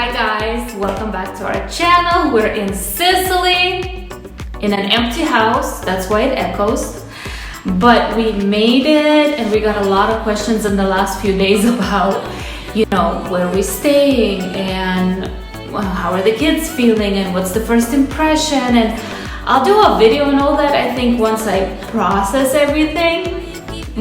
Hi guys, welcome back to our channel. We're in Sicily in an empty house, that's why it echoes. But we made it and we got a lot of questions in the last few days about, where we're staying and how are the kids feeling and what's the first impression. And I'll do a video on all that, I think, once I process everything.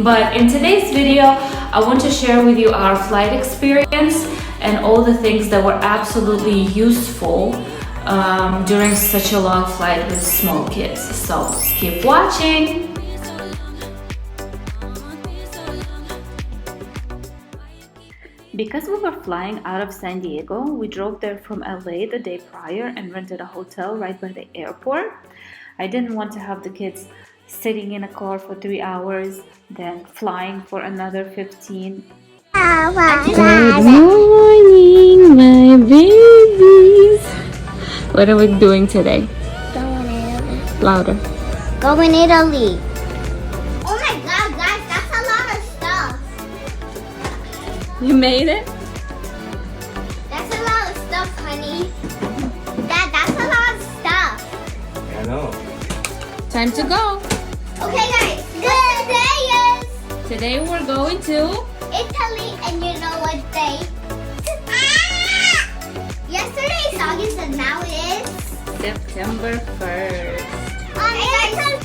But in today's video, I want to share with you our flight experience and all the things that were absolutely useful during such a long flight with small kids. So keep watching. Because we were flying out of San Diego, we drove there from LA the day prior and rented a hotel right by the airport. I didn't want to have the kids sitting in a car for 3 hours, then flying for another 15. Good morning, my babies. What are we doing today? Going Italy. Louder. Going Italy. Oh my god, guys, that's a lot of stuff. You made it? That's a lot of stuff, honey. Dad, that's a lot of stuff. I know. Time to go. Okay, guys, today is Today we're going to Italy, and you know what day? Yesterday is August, and now it is September 1st. Italy.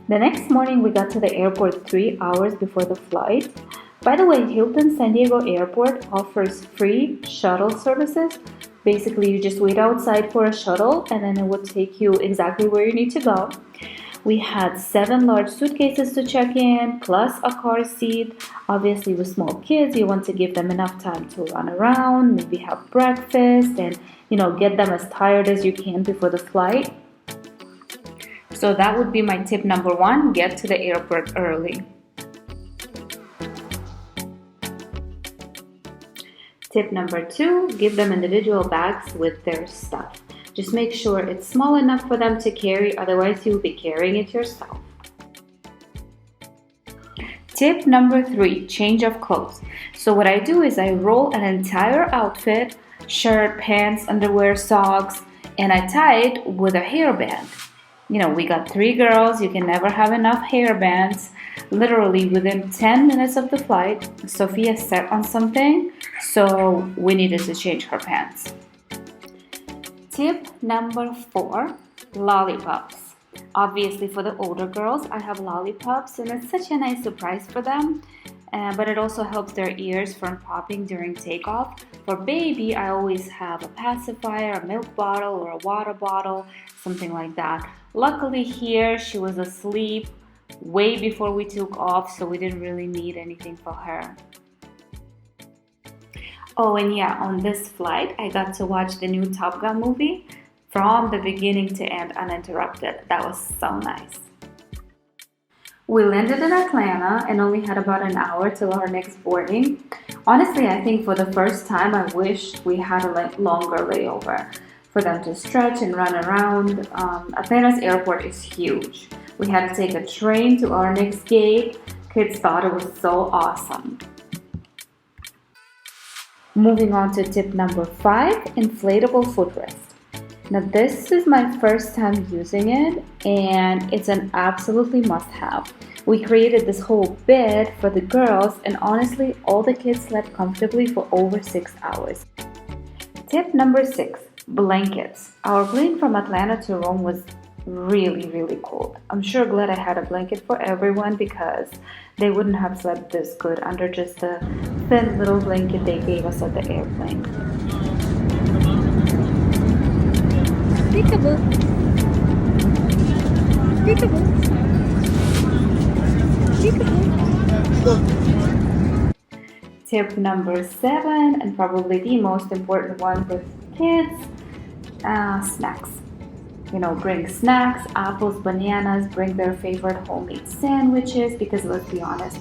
The next morning we got to the airport 3 hours before the flight. By the way, Hilton San Diego Airport offers free shuttle services. Basically, you just wait outside for a shuttle and then it will take you exactly where you need to go. We had 7 large suitcases to check in, plus a car seat. Obviously, with small kids, you want to give them enough time to run around, maybe have breakfast, and get them as tired as you can before the flight. So that would be my tip number 1, get to the airport early. Tip number 2, give them individual bags with their stuff. Just make sure it's small enough for them to carry, otherwise you'll be carrying it yourself. Tip number 3, change of clothes. So what I do is I roll an entire outfit, shirt, pants, underwear, socks, and I tie it with a hairband. We got 3 girls, you can never have enough hair bands. Literally within 10 minutes of the flight, Sophia sat on something, so we needed to change her pants. Tip number 4, lollipops. Obviously for the older girls, I have lollipops and it's such a nice surprise for them. But it also helps their ears from popping during takeoff. For baby, I always have a pacifier, a milk bottle, or a water bottle, something like that. Luckily here, she was asleep way before we took off, so we didn't really need anything for her. Oh, and yeah, on this flight, I got to watch the new Top Gun movie from the beginning to end uninterrupted. That was so nice. We landed in Atlanta and only had about an hour till our next boarding. Honestly, I think for the first time, I wished we had a longer layover for them to stretch and run around. Atlanta's airport is huge. We had to take a train to our next gate. Kids thought it was so awesome. Moving on to tip number 5, inflatable footrest. Now this is my first time using it and it's an absolutely must-have. We created this whole bed for the girls and honestly all the kids slept comfortably for over 6 hours. Tip number 6, blankets. Our plane from Atlanta to Rome was really cold. I'm sure glad I had a blanket for everyone because they wouldn't have slept this good under just the thin little blanket they gave us at the airplane. Peekaboo. Peekaboo. Peekaboo. Tip number 7, and probably the most important one with kids, snacks. Bring snacks, apples, bananas, bring their favorite homemade sandwiches because let's be honest,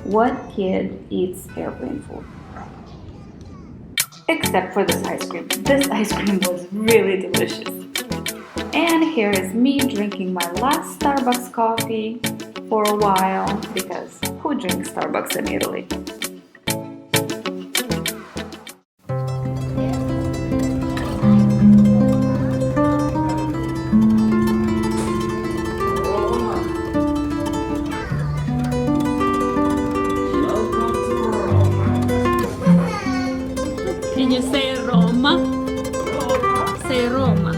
what kid eats airplane food? except for this ice cream. This ice cream was really delicious. And here is me drinking my last Starbucks coffee for a while, because who drinks Starbucks in Italy? Can you say Roma? Say Roma.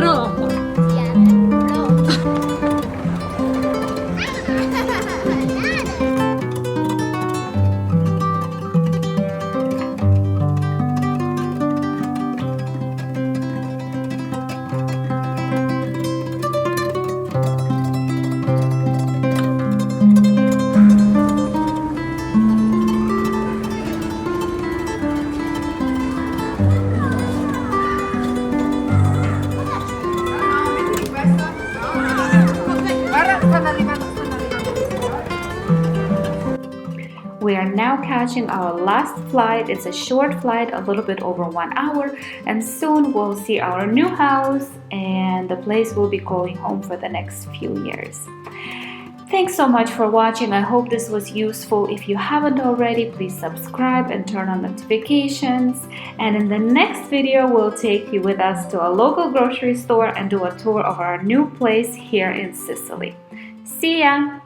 Roma. We are now catching our last flight. It's a short flight, a little bit over 1 hour, and soon we'll see our new house and the place we'll be calling home for the next few years. Thanks so much for watching. I hope this was useful. If you haven't already, please subscribe and turn on notifications. And in the next video, we'll take you with us to a local grocery store and do a tour of our new place here in Sicily. See ya!